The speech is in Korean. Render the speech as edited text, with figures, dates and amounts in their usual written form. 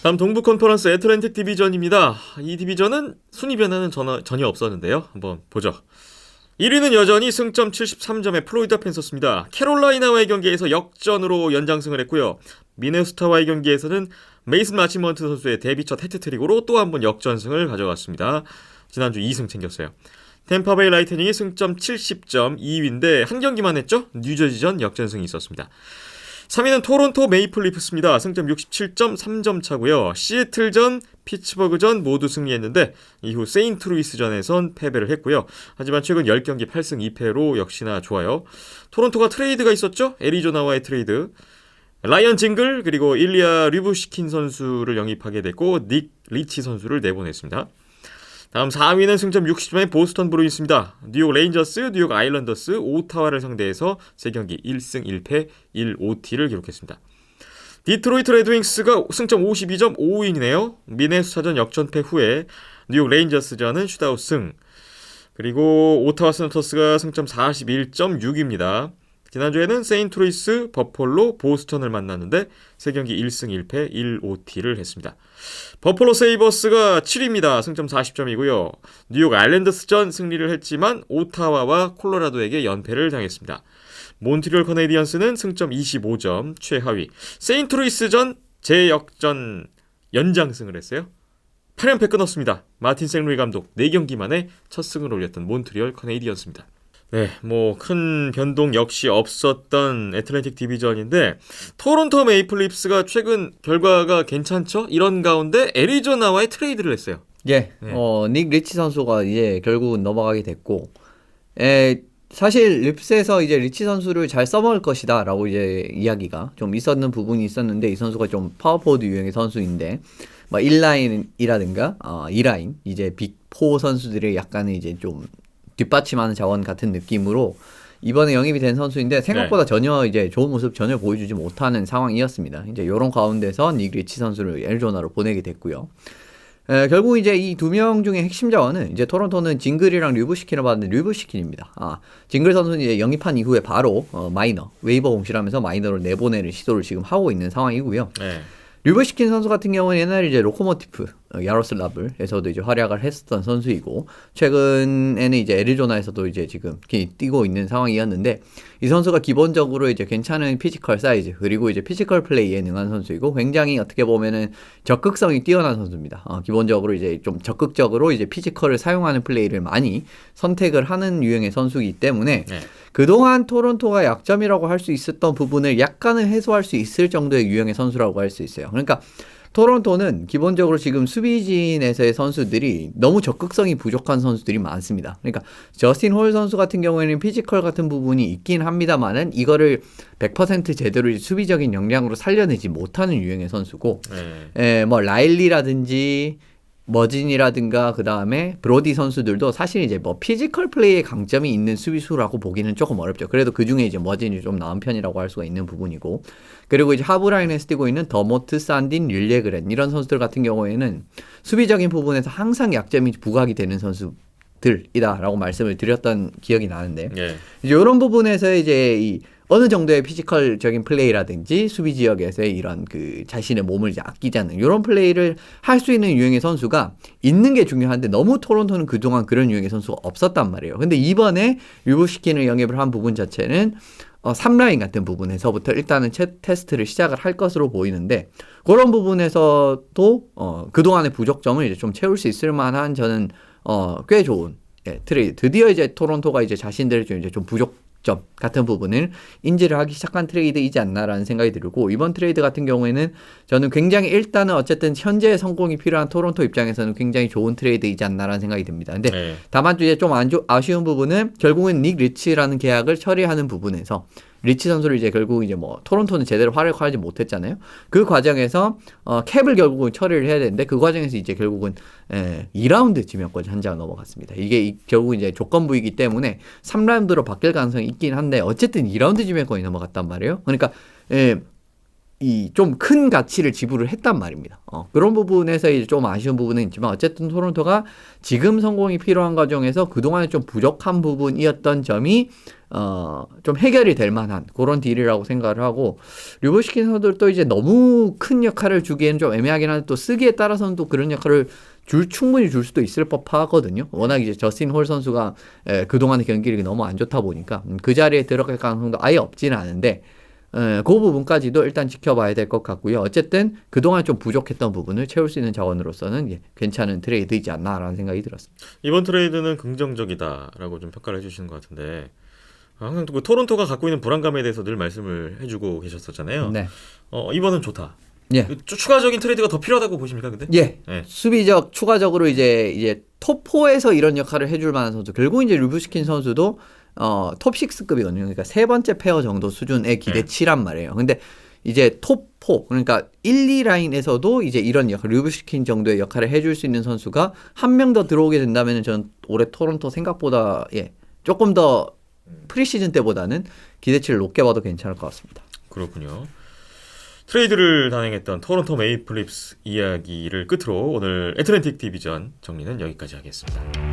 다음 동부 컨퍼런스 애틀랜틱 디비전입니다. 이 디비전은 순위 변화는 전혀 없었는데요. 한번 보죠. 1위는 여전히 승점 73점의 플로리다 팬서스입니다. 캐롤라이나와의 경기에서 역전으로 연장승을 했고요. 미네소타와의 경기에서는 메이슨 마치먼트 선수의 데뷔 첫 해트트릭으로 또 한 번 역전승을 가져갔습니다. 지난주 2승 챙겼어요. 템파베이 라이트닝이 승점 70점 2위인데 한 경기만 했죠? 뉴저지전 역전승이 있었습니다. 3위는 토론토 메이플 리프스입니다. 승점 67점 3점 차고요. 시애틀전, 피츠버그전 모두 승리했는데 이후 세인트루이스전에선 패배를 했고요. 하지만 최근 10경기 8승 2패로 역시나 좋아요. 토론토가 트레이드가 있었죠? 애리조나와의 트레이드. 라이언 징글 그리고 일리아 류브시킨 선수를 영입하게 됐고 닉 리치 선수를 내보냈습니다. 다음 4위는 승점 60점의 보스턴 브루인스입니다. 뉴욕 레인저스, 뉴욕 아일랜더스, 오타와를 상대해서 3경기 1승 1패 1OT를 기록했습니다. 디트로이트 레드윙스가 승점 52점 5위이네요. 미네소타전 역전패 후에 뉴욕 레인저스전은 슈트아웃 승. 그리고 오타와 세너터스가 승점 41.6입니다. 지난주에는 세인트루이스, 버폴로, 보스턴을 만났는데 3경기 1승 1패 1OT를 했습니다. 버폴로 세이버스가 7위입니다. 승점 40점이고요. 뉴욕 아일랜드스전 승리를 했지만 오타와와 콜로라도에게 연패를 당했습니다. 몬트리올 커네디언스는 승점 25점 최하위. 세인트루이스전 재역전 연장승을 했어요. 8연패 끊었습니다. 마틴 생루이 감독 4경기 만에 첫 승을 올렸던 몬트리올 커네디언스입니다. 네, 큰 변동 역시 없었던 애틀랜틱 디비전인데 토론토 메이플 리프스가 최근 결과가 괜찮죠? 이런 가운데 애리조나와의 트레이드를 했어요. 예, 네. 닉 리치 선수가 이제 결국은 넘어가게 됐고, 사실 립스에서 이제 리치 선수를 잘 써먹을 것이다라고 이제 이야기가 좀 있었는 부분이 있었는데 이 선수가 좀 파워포워드 유형의 선수인데, 뭐 1라인이라든가 2라인 이제 빅4 선수들의 약간의 이제 좀 뒷받침하는 자원 같은 느낌으로 이번에 영입이 된 선수인데 생각보다 전혀 이제 좋은 모습 전혀 보여주지 못하는 상황이었습니다. 이제 이런 가운데서 닉 리치 선수를 애리조나로 보내게 됐고요. 결국 이제 이 두 명 중에 핵심 자원은 이제 토론토는 징글이랑 류브시킨을 받는 류브시킨입니다. 징글 선수는 이제 영입한 이후에 바로 마이너 웨이버 공실하면서 마이너를 내보내는 시도를 지금 하고 있는 상황이고요. 네. 류브시킨 선수 같은 경우는 옛날에 이제 로코모티프 야로슬라블에서도 이제 활약을 했었던 선수이고 최근에는 이제 애리조나에서도 이제 지금 뛰고 있는 상황이었는데 이 선수가 기본적으로 이제 괜찮은 피지컬 사이즈 그리고 이제 피지컬 플레이에 능한 선수이고 굉장히 어떻게 보면은 적극성이 뛰어난 선수입니다. 기본적으로 이제 좀 적극적으로 이제 피지컬을 사용하는 플레이를 많이 선택을 하는 유형의 선수이기 때문에 그동안 토론토가 약점이라고 할 수 있었던 부분을 약간은 해소할 수 있을 정도의 유형의 선수라고 할 수 있어요. 그러니까 토론토는 기본적으로 지금 수비진에서의 선수들이 너무 적극성이 부족한 선수들이 많습니다. 그러니까 저스틴 홀 선수 같은 경우에는 피지컬 같은 부분이 있긴 합니다만은 이거를 100% 제대로 수비적인 역량으로 살려내지 못하는 유형의 선수고, 뭐 라일리라든지 머진이라든가 그 다음에 브로디 선수들도 사실 이제 뭐 피지컬 플레이에 강점이 있는 수비수라고 보기는 조금 어렵죠. 그래도 그 중에 이제 머진이 좀 나은 편이라고 할 수가 있는 부분이고, 그리고 이제 하브라인에서 뛰고 있는 더모트, 산딘, 릴레그렌 이런 선수들 같은 경우에는 수비적인 부분에서 항상 약점이 부각이 되는 선수들이다라고 말씀을 드렸던 기억이 나는데, 이제 이런 부분에서 이제 이 어느 정도의 피지컬적인 플레이라든지 수비 지역에서의 이런 그 자신의 몸을 이제 아끼지 않는 이런 플레이를 할 수 있는 유형의 선수가 있는 게 중요한데 너무 토론토는 그동안 그런 유형의 선수가 없었단 말이에요. 근데 이번에 류브시킨을 영입을 한 부분 자체는 3라인 같은 부분에서부터 일단은 테스트를 시작을 할 것으로 보이는데 그런 부분에서도 그동안의 부족점을 이제 좀 채울 수 있을 만한 저는 꽤 좋은 트레이드. 드디어 이제 토론토가 이제 자신들의 좀 부족점 같은 부분을 인지를 하기 시작한 트레이드이지 않나라는 생각이 들고 이번 트레이드 같은 경우에는 저는 굉장히 일단은 어쨌든 현재의 성공이 필요한 토론토 입장에서는 굉장히 좋은 트레이드이지 않나라는 생각이 듭니다. 근데 다만 이제 좀 아쉬운 부분은 결국은 닉 리치라는 계약을 처리하는 부분에서 리치 선수를 이제 결국 이제 뭐 토론토는 제대로 활약하지 못했잖아요. 그 과정에서 캡을 결국은 처리를 해야 되는데 그 과정에서 이제 결국은 2라운드 지명권이 한 장 넘어갔습니다. 이게 결국 이제 조건부이기 때문에 3라운드로 바뀔 가능성이 있긴 한데 어쨌든 2라운드 지명권이 넘어갔단 말이에요. 그러니까 이 좀 큰 가치를 지불을 했단 말입니다. 그런 부분에서 이제 좀 아쉬운 부분은 있지만 어쨌든 토론토가 지금 성공이 필요한 과정에서 그동안에 좀 부족한 부분이었던 점이 좀 해결이 될 만한 그런 딜이라고 생각을 하고 류브시킨 선수도 이제 너무 큰 역할을 주기에는 좀 애매하긴 한데 또 쓰기에 따라서는 또 그런 역할을 충분히 줄 수도 있을 법하거든요. 워낙 이제 저스틴 홀 선수가 그동안의 경기력이 너무 안 좋다 보니까 그 자리에 들어갈 가능성도 아예 없지는 않은데 그 부분까지도 일단 지켜봐야 될 것 같고요. 어쨌든 그동안 좀 부족했던 부분을 채울 수 있는 자원으로서는 괜찮은 트레이드이지 않나라는 생각이 들었습니다. 이번 트레이드는 긍정적이다라고 좀 평가를 해주시는 것 같은데 항상 그 토론토가 갖고 있는 불안감에 대해서 늘 말씀을 해주고 계셨었잖아요. 네. 이번은 좋다. 예. 추가적인 트레이드가 더 필요하다고 보십니까, 근데? 예. 네. 수비적 추가적으로 이제 톱4에서 이런 역할을 해줄 만한 선수. 결국 이제 류브시킨 선수도 톱6급이거든요. 그러니까 세 번째 페어 정도 수준의 기대치란 말이에요. 근데 이제 톱4 그러니까 1, 2라인에서도 이제 이런 역할 류브시킨 정도의 역할을 해줄 수 있는 선수가 한 명 더 들어오게 된다면 저는 올해 토론토 생각보다 조금 더 프리시즌 때보다는 기대치를 높게 봐도 괜찮을 것 같습니다. 그렇군요. 트레이드를 단행했던 토론토 메이플 립스 이야기를 끝으로 오늘 애틀랜틱 디비전 정리는 여기까지 하겠습니다.